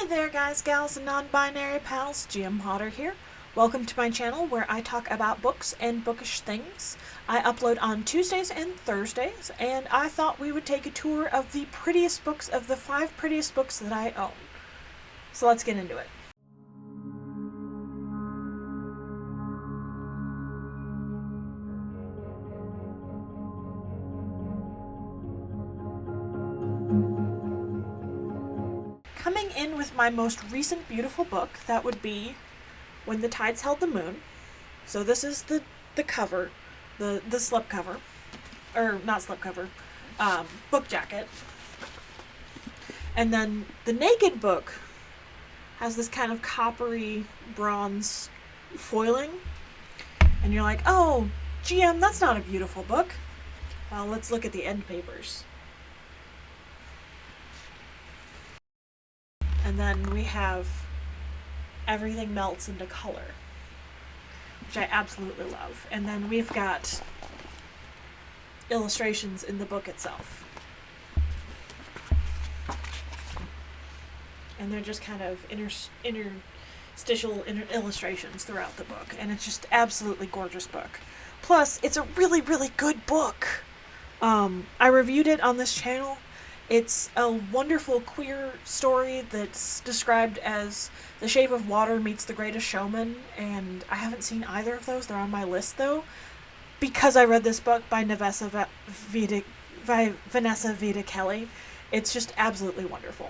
there guys, gals, and non-binary pals, GM Potter here. Welcome to my channel where I talk about books and bookish things. I upload on Tuesdays and Thursdays, and I thought we would take a tour of the prettiest books of the 5 prettiest books that I own. So let's get into it. Coming in with my most recent beautiful book, that would be When the Tides Held the Moon. So this is the cover, the slip cover, or not slip cover, book jacket. And then the naked book has this kind of coppery bronze foiling. And you're like, oh, GM, that's not a beautiful book. Well, let's look at the end papers. And then we have Everything Melts into Color, which I absolutely love. And then we've got illustrations in the book itself. And they're just kind of interstitial illustrations throughout the book. And it's just absolutely gorgeous book. Plus, it's a really, really good book. I reviewed it on this channel. It's a wonderful queer story that's described as The Shape of Water meets The Greatest Showman, and I haven't seen either of those. They're on my list, though, because I read this book by Vanessa Vida Kelly. It's just absolutely wonderful.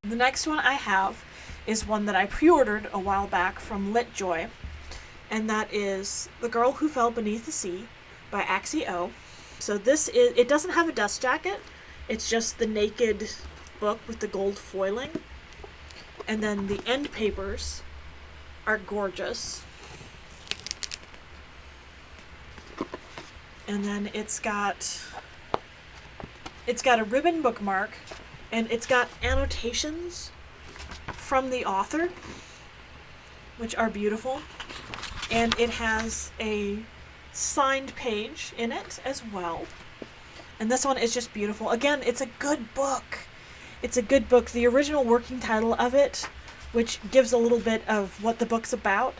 The next one I have is one that I pre-ordered a while back from LitJoy, and that is The Girl Who Fell Beneath the Sea by Axie O. So it doesn't have a dust jacket. It's just the naked book with the gold foiling. And then the end papers are gorgeous. And then it's got a ribbon bookmark, and it's got annotations from the author, which are beautiful. And it has a signed page in it as well. And this one is just beautiful. Again, it's a good book. It's a good book. The original working title of it, which gives a little bit of what the book's about,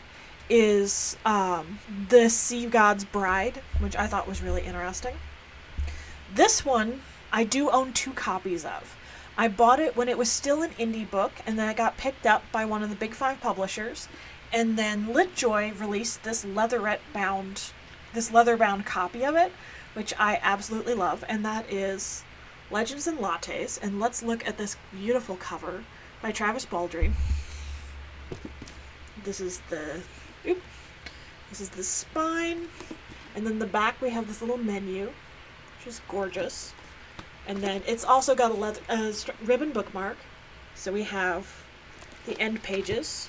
is The Sea God's Bride, which I thought was really interesting. This one, I do own 2 copies of. I bought it when it was still an indie book, and then it got picked up by one of the big 5 publishers, and then LitJoy released this leather-bound copy of it, which I absolutely love, and that is Legends and Lattes. And let's look at this beautiful cover by Travis Baldree. This is the spine, and then the back we have this little menu, which is gorgeous. And then it's also got a ribbon bookmark, so we have the end pages.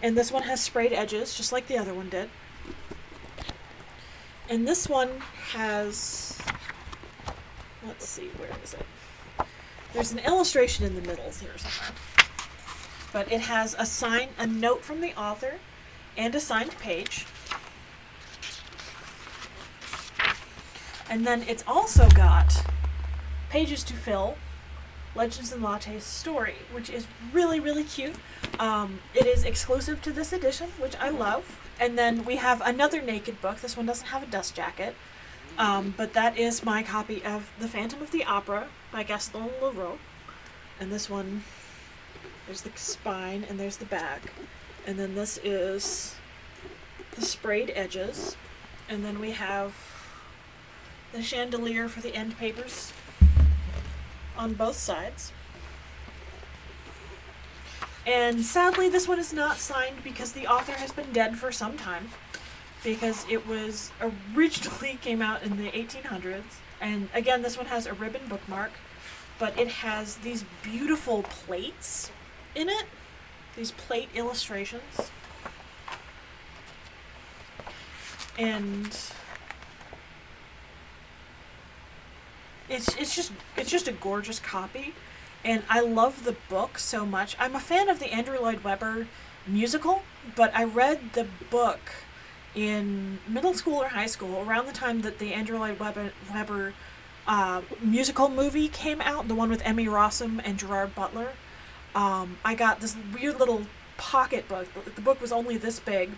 And this one has sprayed edges, just like the other one did. And this one has, let's see, where is it? There's an illustration in the middle here somewhere. But it has a note from the author and a signed page. And then it's also got pages to fill, Legends and Lattes story, which is really, really cute. It is exclusive to this edition, which I love. And then we have another naked book. This one doesn't have a dust jacket, but that is my copy of The Phantom of the Opera by Gaston Leroux. And this one, there's the spine and there's the back. And then this is the sprayed edges. And then we have the chandelier for the end papers on both sides. And sadly, this one is not signed because the author has been dead for some time, because it was originally came out in the 1800s. And again, this one has a ribbon bookmark, but it has these beautiful plates in it, these plate illustrations. And it's just a gorgeous copy. And I love the book so much. I'm a fan of the Andrew Lloyd Webber musical, but I read the book in middle school or high school, around the time that the Andrew Lloyd Webber musical movie came out, the one with Emmy Rossum and Gerard Butler. I got this weird little pocket book. The book was only this big.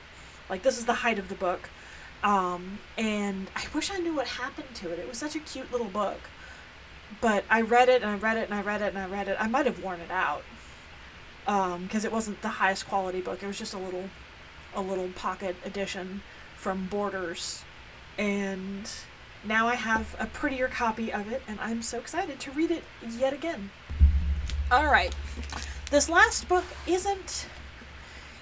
Like, this is the height of the book. And I wish I knew what happened to it. It was such a cute little book. But I read it, and I read it, and I read it, and I read it. I might have worn it out. Because it wasn't the highest quality book. It was just a little pocket edition from Borders. And now I have a prettier copy of it, and I'm so excited to read it yet again. Alright. This last book isn't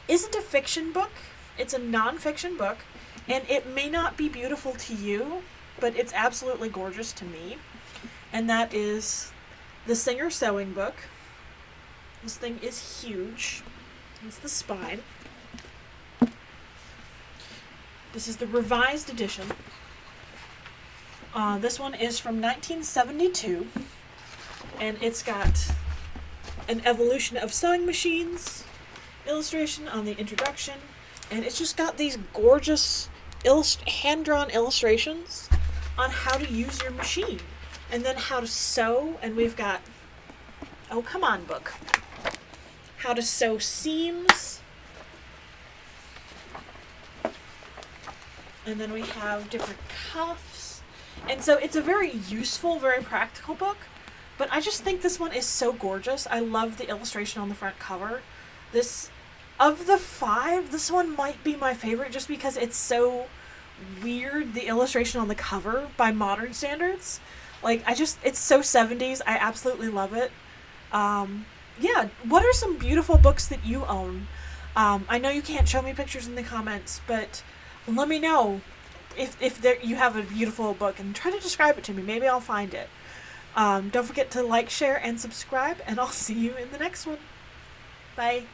a fiction book. It's a non-fiction book, and it may not be beautiful to you, but it's absolutely gorgeous to me. And that is the Singer Sewing book. This thing is huge. It's the spine. This is the revised edition. This one is from 1972, and it's got an evolution of sewing machines, illustration on the introduction, and it's just got these gorgeous hand-drawn illustrations on how to use your machine, and then how to sew, and we've got, oh come on book, how to sew seams, and then we have different cuffs, and so it's a very useful, very practical book. But I just think this one is so gorgeous. I love the illustration on the front cover. Of the 5, this one might be my favorite just because it's so weird, the illustration on the cover by modern standards. Like, it's so 70s. I absolutely love it. Yeah, what are some beautiful books that you own? I know you can't show me pictures in the comments, but let me know if you have a beautiful book and try to describe it to me. Maybe I'll find it. Don't forget to like, share, and subscribe, and I'll see you in the next one. Bye.